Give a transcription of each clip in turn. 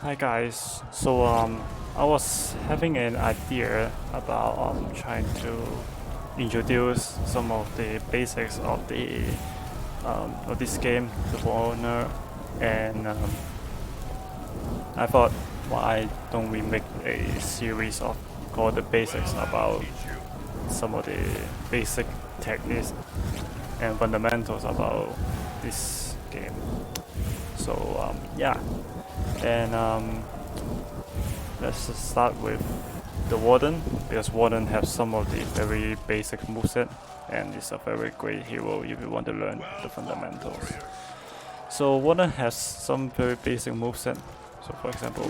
Hi guys. I was having an idea about trying to introduce some of the basics of this game to foreigner, and I thought, why don't we make a series of called the basics about some of the basic techniques and fundamentals about this game. So yeah. And let's just start with the Warden, because Warden has some of the very basic moveset and is a very great hero if you want to learn the fundamentals. So Warden has some very basic moveset. So for example,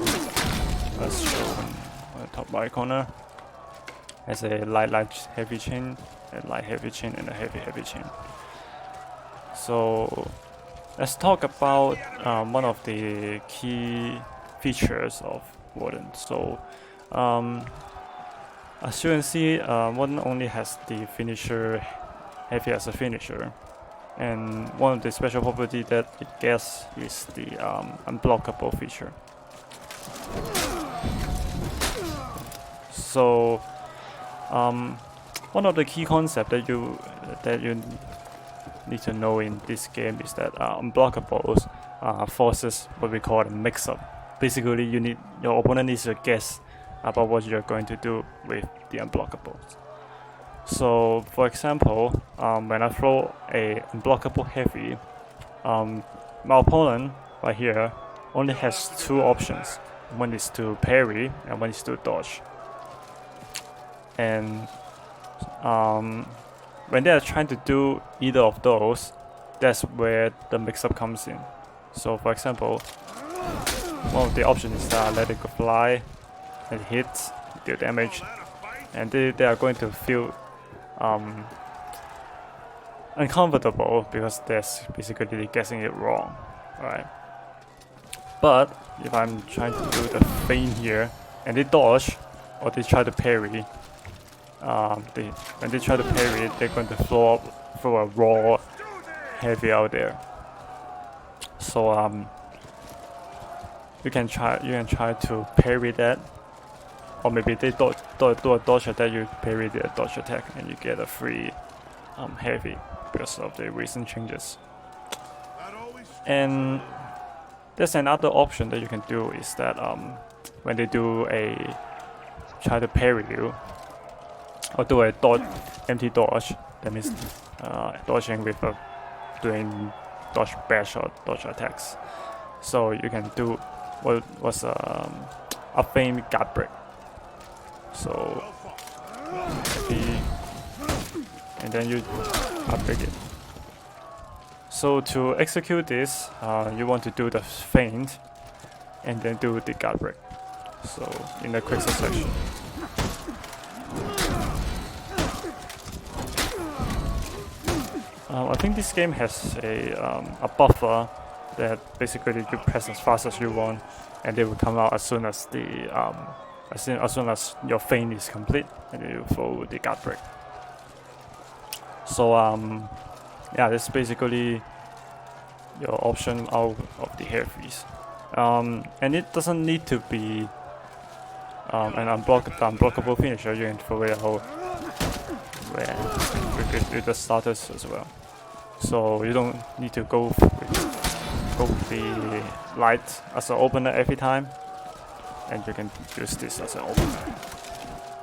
as shown on the top right corner, has a light heavy chain, a light heavy chain, and a heavy chain. So let's talk about one of the key features of Warden. So as you can see, Warden only has the finisher heavy as a finisher, and one of the special property that it gets is the unblockable feature. So one of the key concepts that you need to know in this game is that unblockables forces what we call a mix-up. Basically, your opponent needs to guess about what you're going to do with the unblockables. So, for example, when I throw a unblockable heavy, my opponent right here only has two options. One is to parry and one is to dodge. And when they are trying to do either of those, that's where the mix-up comes in. So for example, one of the options is that let it go fly, and hit, deal damage, and they are going to feel uncomfortable because they're basically guessing it wrong, right? But if I'm trying to do the feint here, and they dodge, or they try to parry, when they try to parry, they're going to throw a raw heavy out there. So you can try to parry that, or maybe they do a dodge attack, you parry their dodge attack, and you get a free heavy because of the recent changes. And there's another option that you can do is that when they do try to parry you, or do a empty dodge, that means dodging with doing dodge bash or dodge attacks. So you can do what was a feint guard break. So and then you break it. So to execute this, you want to do the feint and then do the guard break. So in a quick succession. I think this game has a buffer that basically you press as fast as you want, and they will come out as soon as your feint is complete, and then you throw the guard break. So yeah, that's basically your option out of the heavies, and it doesn't need to be an unblockable finisher. You can throw it out with the starters as well. So you don't need to go with the light as an opener every time, and you can use this as an opener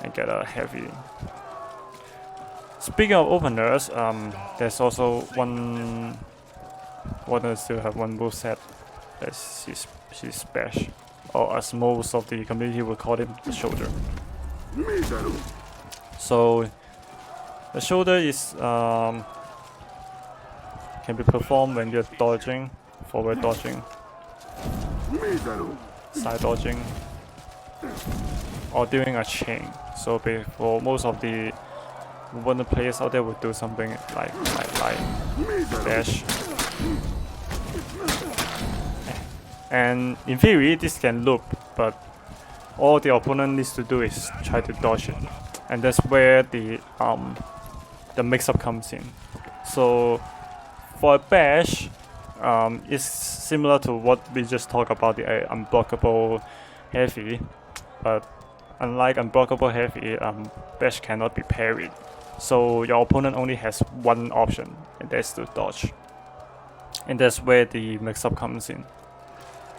and get a heavy. Speaking of openers, there's also one. Warden still have one moveset that's his bash, or as most of the community will call it, the shoulder. So the shoulder is can be performed when you're dodging, forward dodging, side dodging, or doing a chain. So for most of the Warden players out there would do something like dash. And in theory, this can loop, but all the opponent needs to do is try to dodge it, and that's where the mix-up comes in. So for a bash, is similar to what we just talked about, the unblockable heavy, but unlike unblockable heavy, bash cannot be parried. So your opponent only has one option, and that's to dodge. And that's where the mix-up comes in.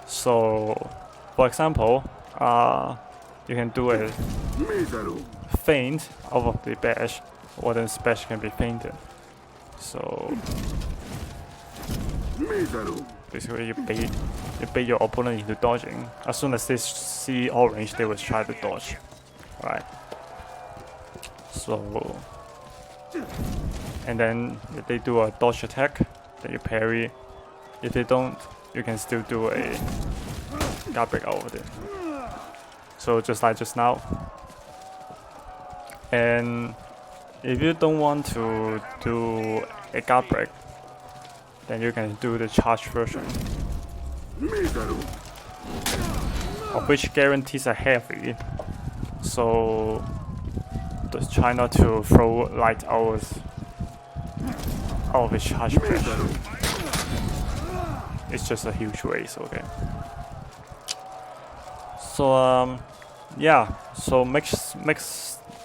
So, for example, you can do a feint out of the bash, or then bash can be feinted. So basically you bait your opponent into dodging. As soon as they see orange, they will try to dodge. Right. So, and then if they do a dodge attack, then you parry. If they don't, you can still do a guard break out of it. So just like just now. And if you don't want to do a guard break, then you can do the charge version, of which guarantees a heavy. So just try not to throw light hours out of a charge bash. It's just a huge waste, okay? So yeah, so mix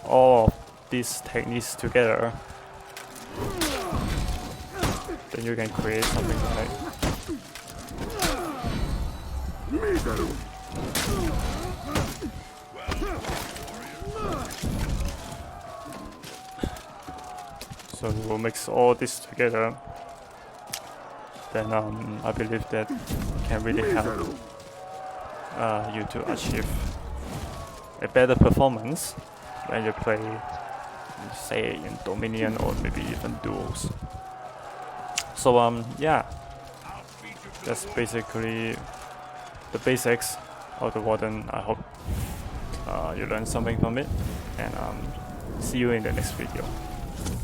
all of these techniques together, then you can create something like so we'll mix all this together, then I believe that can really help you to achieve a better performance when you play, say, in Dominion or maybe even duels. So yeah, that's basically the basics of the Warden. I hope you learned something from it, and see you in the next video.